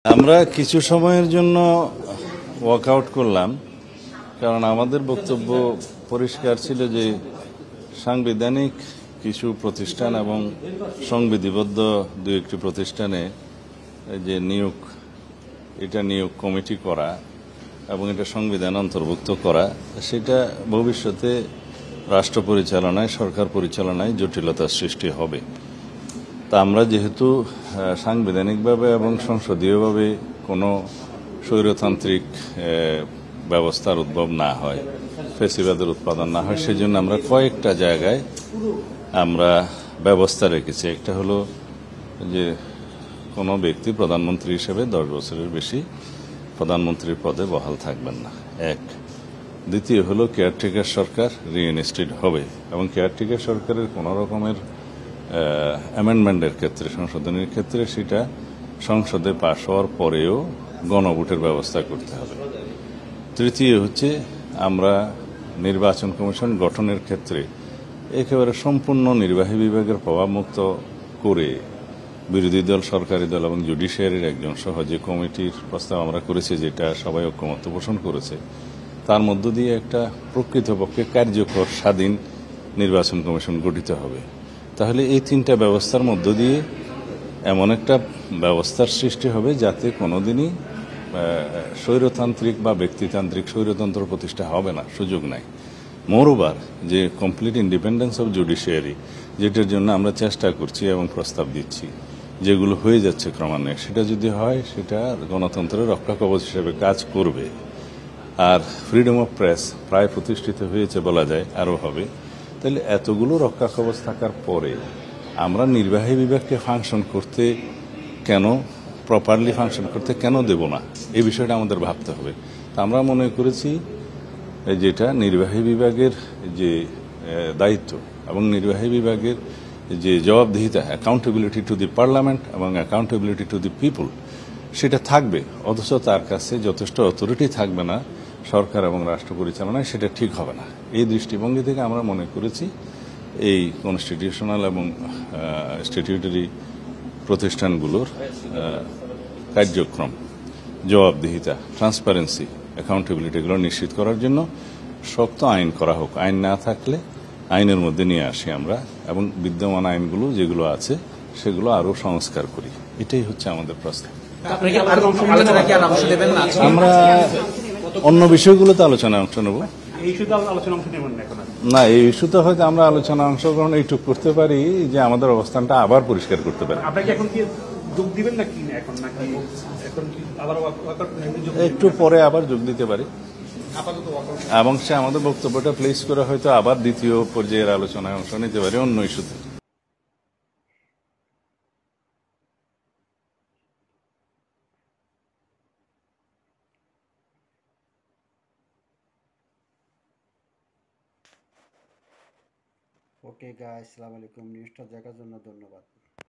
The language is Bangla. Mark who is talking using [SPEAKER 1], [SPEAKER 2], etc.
[SPEAKER 1] আমরা কিছু সময়ের জন্য ওয়াকআউট করলাম, কারণ আমাদের বক্তব্য পরিষ্কার ছিল যে সাংবিধানিক কিছু প্রতিষ্ঠান এবং সংবিধিবদ্ধ দু একটি প্রতিষ্ঠানে যে নিয়োগ কমিটি করা এবং এটা সংবিধান অন্তর্ভুক্ত করা, সেটা ভবিষ্যতে রাষ্ট্র পরিচালনায়, সরকার পরিচালনায় জটিলতার সৃষ্টি হবে। তা আমরা যেহেতু সাংবিধানিকভাবে এবং সংসদীয়ভাবে কোনো স্বৈরতান্ত্রিক ব্যবস্থার উদ্ভব না হয়, ফ্যাসিবাদের উৎপাদন না হয়, সেজন্য আমরা কয়েকটা জায়গায় আমরা ব্যবস্থা রেখেছি। একটা হলো যে কোনো ব্যক্তি প্রধানমন্ত্রী হিসেবে 10 বছরের বেশি প্রধানমন্ত্রীর পদে বহাল থাকবেন না, এক। দ্বিতীয় হলো কেয়ারটেকার সরকার রিইনস্টেট হবে এবং কেয়ারটেকার সরকারের কোনো রকমের অ্যামেন্ডমেন্টের ক্ষেত্রে, সংশোধনের ক্ষেত্রে সেটা সংসদে পাশ হওয়ার পরেও গণভোটের ব্যবস্থা করতে হবে। তৃতীয় হচ্ছে আমরা নির্বাচন কমিশন গঠনের ক্ষেত্রে একেবারে সম্পূর্ণ নির্বাহী বিভাগের প্রভাবমুক্ত করে বিরোধী দল, সরকারি দল এবং জুডিশিয়ারির একজন সহ যে কমিটির প্রস্তাব আমরা করেছি, যেটা সবাই ঐকমত্য পোষণ করেছে, তার মধ্য দিয়ে একটা প্রকৃতপক্ষে কার্যকর স্বাধীন নির্বাচন কমিশন গঠিত হবে। তাহলে এই তিনটা ব্যবস্থার মধ্য দিয়ে এমন একটা ব্যবস্থার সৃষ্টি হবে যাতে কোনোদিনই স্বৈরতান্ত্রিক বা ব্যক্তিতান্ত্রিক স্বৈরতন্ত্র প্রতিষ্ঠা হবে না, সুযোগ নাই। মোরওভার, যে কমপ্লিট ইন্ডিপেন্ডেন্স অব জুডিশিয়ারি, যেটার জন্য আমরা চেষ্টা করছি এবং প্রস্তাব দিচ্ছি, যেগুলো হয়ে যাচ্ছে ক্রমান্বয়ে, সেটা যদি হয় সেটা গণতন্ত্রের রক্ষা কবচ হিসেবে কাজ করবে। আর ফ্রিডম অফ প্রেস প্রায় প্রতিষ্ঠিত হয়েছে বলা যায়, আরও হবে। তাহলে এতগুলো রক্ষা কবচ থাকার পরে আমরা নির্বাহী বিভাগকে প্রপারলি ফাংশন করতে কেন দেব না, এই বিষয়টা আমাদের ভাবতে হবে। তা আমরা মনে করেছি যেটা নির্বাহী বিভাগের যে দায়িত্ব এবং নির্বাহী বিভাগের যে জবাবদিহিতা, অ্যাকাউন্টেবিলিটি টু দি পার্লামেন্ট এবং অ্যাকাউন্টেবিলিটি টু দি পিপল, সেটা থাকবে। অথচ তার কাছে যথেষ্ট অথরিটি থাকবে না সরকার এবং রাষ্ট্র পরিচালনায়, সেটা ঠিক হবে না। এই দৃষ্টিভঙ্গি থেকে আমরা মনে করেছি এই কনস্টিটিউশনাল এবং স্ট্যাটিউটরি প্রতিষ্ঠানগুলোর কার্যক্রম, জবাবদিহিতা, ট্রান্সপারেন্সি, অ্যাকাউন্টেবিলিটি এগুলো নিশ্চিত করার জন্য শক্ত আইন করা হোক। আইন না থাকলে আইনের মধ্যে নিয়ে আসি আমরা এবং বিদ্যমান আইনগুলো যেগুলো আছে সেগুলো আরও সংস্কার করি। এটাই হচ্ছে আমাদের প্রস্তাব। আমরা অন্য বিষয়গুলোতে আলোচনায় অংশ নেব না, এই ইস্যুতে হয়তো আমরা আলোচনা অংশগ্রহণ এইটুকু করতে পারি যে আমাদের অবস্থানটা আবার পরিষ্কার করতে পারি। একটু পরে আবার যোগ দিতে পারি এবং সে আমাদের বক্তব্যটা প্লেস করে হয়তো আবার দ্বিতীয় পর্যায়ের আলোচনায় অংশ নিতে পারি অন্য ইস্যুতে।
[SPEAKER 2] ওকে গাইস, আসসালামু আলাইকুম। নিউজটা দেখার জন্য ধন্যবাদ।